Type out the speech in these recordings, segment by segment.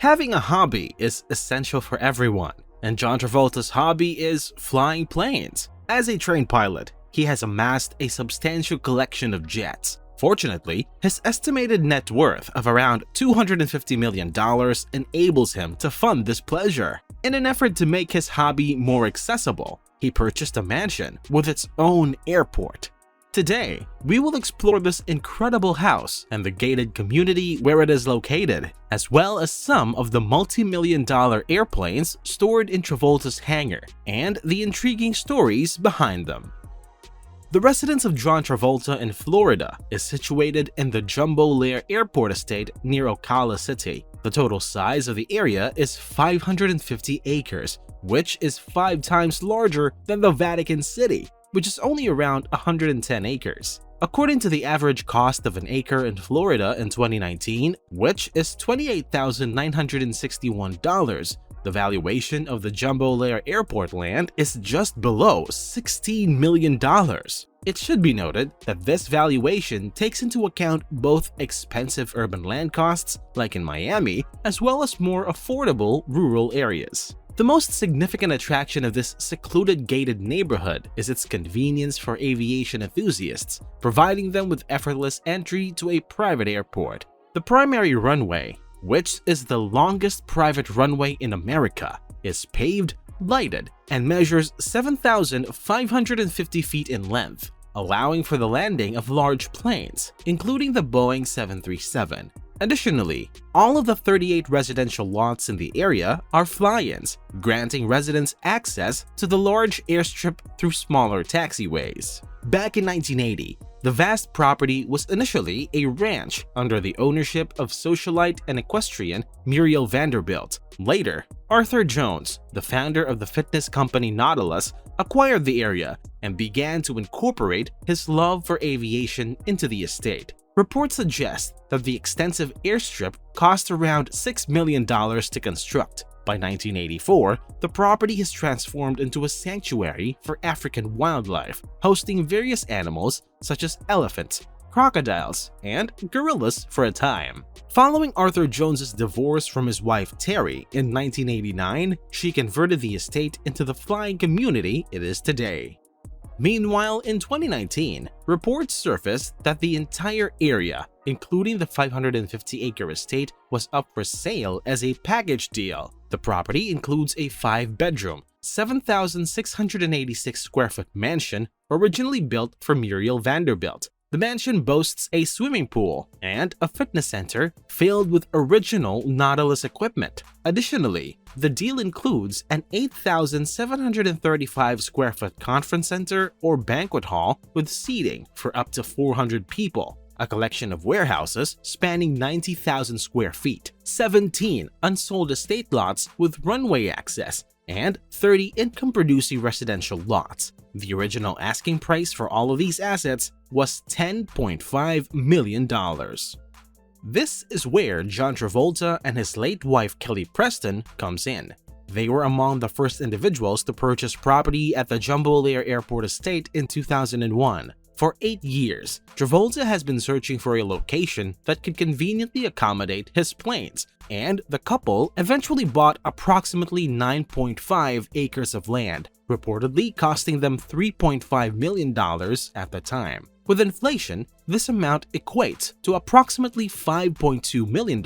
Having a hobby is essential for everyone, and John Travolta's hobby is flying planes. As a trained pilot, he has amassed a substantial collection of jets. Fortunately, his estimated net worth of around $250 million enables him to fund this pleasure. In an effort to make his hobby more accessible, he purchased a mansion with its own airport. Today, we will explore this incredible house and the gated community where it is located, as well as some of the multi-million-dollar airplanes stored in Travolta's hangar and the intriguing stories behind them. The residence of John Travolta in Florida is situated in the Jumbo Lair Airport estate near Ocala City. The total size of the area is 550 acres, which is 5 times larger than the Vatican City, which is only around 110 acres. According to the average cost of an acre in Florida in 2019, which is $28,961, the valuation of the Jumbo Lair Airport land is just below $16 million. It should be noted that this valuation takes into account both expensive urban land costs, like in Miami, as well as more affordable rural areas. The most significant attraction of this secluded gated neighborhood is its convenience for aviation enthusiasts, providing them with effortless entry to a private airport. The primary runway, which is the longest private runway in America, is paved, lighted, and measures 7,550 feet in length, allowing for the landing of large planes, including the Boeing 737. Additionally, all of the 38 residential lots in the area are fly-ins, granting residents access to the large airstrip through smaller taxiways. Back in 1980, the vast property was initially a ranch under the ownership of socialite and equestrian Muriel Vanderbilt. Later, Arthur Jones, the founder of the fitness company Nautilus, acquired the area and began to incorporate his love for aviation into the estate. Reports suggest that the extensive airstrip cost around $6 million to construct. By 1984, the property has transformed into a sanctuary for African wildlife, hosting various animals such as elephants, crocodiles, and gorillas for a time. Following Arthur Jones's divorce from his wife Terry in 1989, she converted the estate into the flying community it is today. Meanwhile, in 2019, reports surfaced that the entire area, including the 550-acre estate, was up for sale as a package deal. The property includes a 5-bedroom, 7,686 square foot mansion originally built for Muriel Vanderbilt. The mansion boasts a swimming pool and a fitness center filled with original Nautilus equipment. Additionally, the deal includes an 8,735 square foot conference center or banquet hall with seating for up to 400 people, a collection of warehouses spanning 90,000 square feet, 17 unsold estate lots with runway access, and 30 income-producing residential lots. The original asking price for all of these assets was $10.5 million. This is where John Travolta and his late wife Kelly Preston comes in. They were among the first individuals to purchase property at the Jumbo Lair Airport estate in 2001. For 8 years, Travolta has been searching for a location that could conveniently accommodate his planes, and the couple eventually bought approximately 9.5 acres of land, reportedly costing them $3.5 million at the time. With inflation, this amount equates to approximately $5.2 million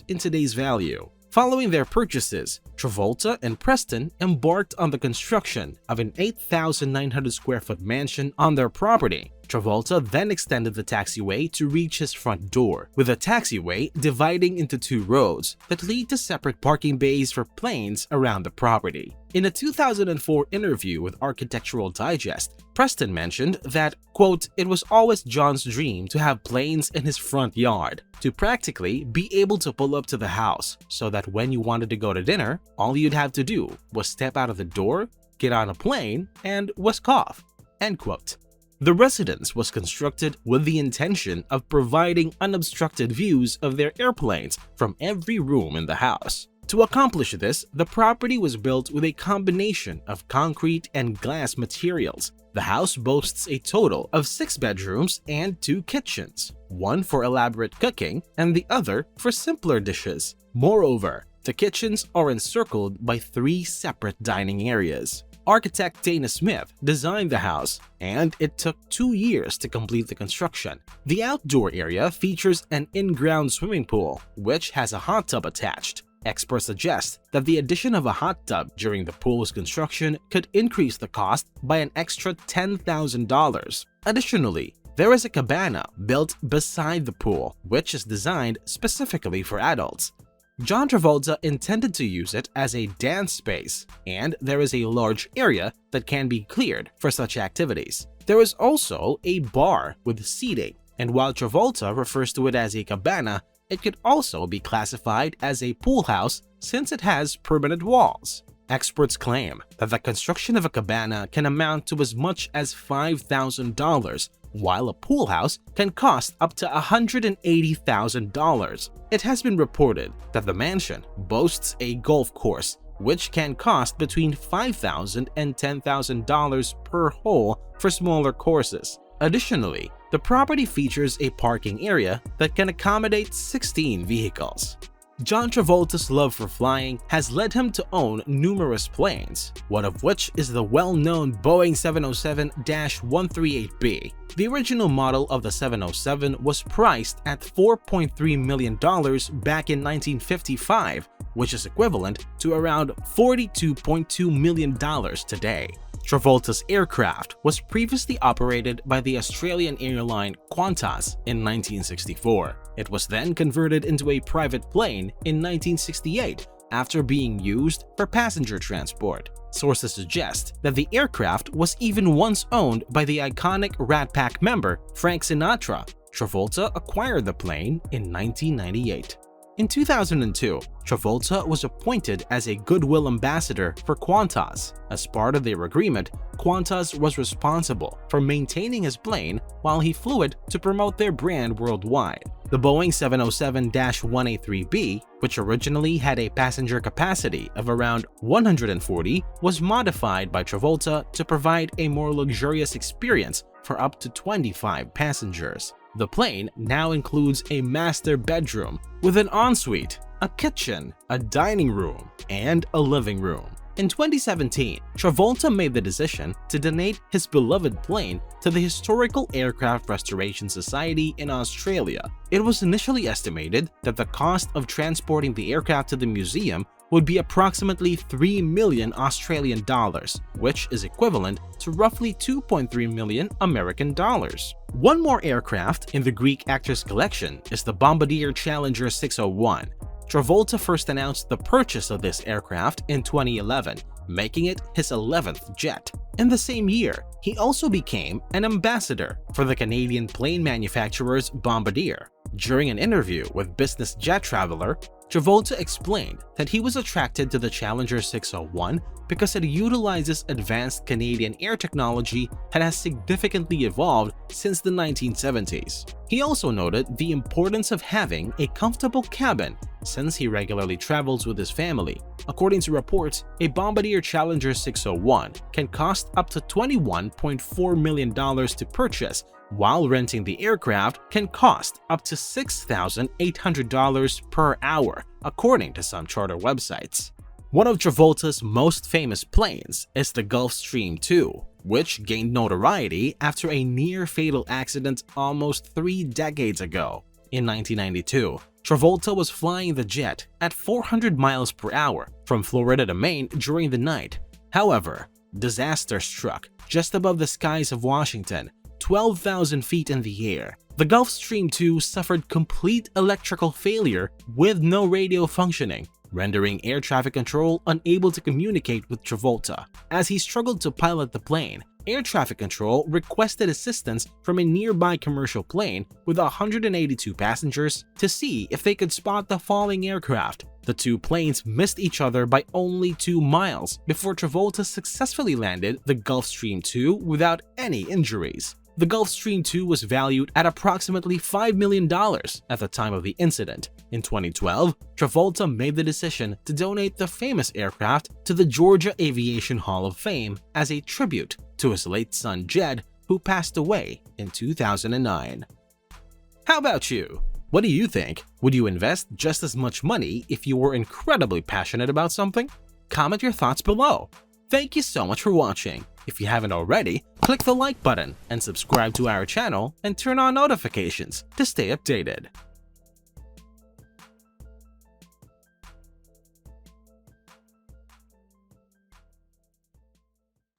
in today's value. Following their purchases, Travolta and Preston embarked on the construction of an 8,900 square foot mansion on their property. Travolta then extended the taxiway to reach his front door, with the taxiway dividing into 2 roads that lead to separate parking bays for planes around the property. In a 2004 interview with Architectural Digest, Preston mentioned that, quote, "It was always John's dream to have planes in his front yard, to practically be able to pull up to the house so that when you wanted to go to dinner, all you'd have to do was step out of the door, get on a plane, and whisk off," end quote. The residence was constructed with the intention of providing unobstructed views of their airplanes from every room in the house. To accomplish this, the property was built with a combination of concrete and glass materials. The house boasts a total of 6 bedrooms and 2 kitchens, one for elaborate cooking and the other for simpler dishes. Moreover, the kitchens are encircled by 3 separate dining areas. Architect Dana Smith designed the house, and it took 2 years to complete the construction. The outdoor area features an in-ground swimming pool, which has a hot tub attached. Experts suggest that the addition of a hot tub during the pool's construction could increase the cost by an extra $10,000. Additionally, there is a cabana built beside the pool, which is designed specifically for adults. John Travolta intended to use it as a dance space, and there is a large area that can be cleared for such activities. There is also a bar with seating, and while Travolta refers to it as a cabana, it could also be classified as a pool house since it has permanent walls. Experts claim that the construction of a cabana can amount to as much as $5,000, while a pool house can cost up to $180,000. It has been reported that the mansion boasts a golf course, which can cost between $5,000 and $10,000 per hole for smaller courses. Additionally, the property features a parking area that can accommodate 16 vehicles. John Travolta's love for flying has led him to own numerous planes, one of which is the well-known Boeing 707-138B. The original model of the 707 was priced at $4.3 million back in 1955, which is equivalent to around $42.2 million today. Travolta's aircraft was previously operated by the Australian airline Qantas in 1964. It was then converted into a private plane in 1968 after being used for passenger transport. Sources suggest that the aircraft was even once owned by the iconic Rat Pack member Frank Sinatra. Travolta acquired the plane in 1998. In 2002, Travolta was appointed as a Goodwill Ambassador for Qantas. As part of their agreement, Qantas was responsible for maintaining his plane while he flew it to promote their brand worldwide. The Boeing 707-183B, which originally had a passenger capacity of around 140, was modified by Travolta to provide a more luxurious experience for up to 25 passengers. The plane now includes a master bedroom with an ensuite, a kitchen, a dining room, and a living room. In 2017, Travolta made the decision to donate his beloved plane to the Historical Aircraft Restoration Society in Australia. It was initially estimated that the cost of transporting the aircraft to the museum would be approximately 3 million Australian dollars, which is equivalent to roughly 2.3 million American dollars. One more aircraft in the Greek actors' collection is the Bombardier Challenger 601. Travolta first announced the purchase of this aircraft in 2011, making it his 11th jet. In the same year, he also became an ambassador for the Canadian plane manufacturers Bombardier. During an interview with Business Jet Traveler, Travolta explained that he was attracted to the Challenger 601 because it utilizes advanced Canadian air technology that has significantly evolved since the 1970s. He also noted the importance of having a comfortable cabin since he regularly travels with his family. According to reports, a Bombardier Challenger 601 can cost up to $21.4 million to purchase, while renting the aircraft can cost up to $6,800 per hour, according to some charter websites. One of Travolta's most famous planes is the Gulfstream II, which gained notoriety after a near-fatal accident almost 3 decades ago. In 1992, Travolta was flying the jet at 400 miles per hour from Florida to Maine during the night. However, disaster struck just above the skies of Washington, 12,000 feet in the air. The Gulfstream II suffered complete electrical failure with no radio functioning, rendering air traffic control unable to communicate with Travolta. As he struggled to pilot the plane, air traffic control requested assistance from a nearby commercial plane with 182 passengers to see if they could spot the falling aircraft. The two planes missed each other by only 2 miles before Travolta successfully landed the Gulfstream II without any injuries. The Gulfstream II was valued at approximately $5 million at the time of the incident. In 2012, Travolta made the decision to donate the famous aircraft to the Georgia Aviation Hall of Fame as a tribute to his late son Jed, who passed away in 2009. How about you? What do you think? Would you invest just as much money if you were incredibly passionate about something? Comment your thoughts below. Thank you so much for watching. If you haven't already, click the like button and subscribe to our channel and turn on notifications to stay updated.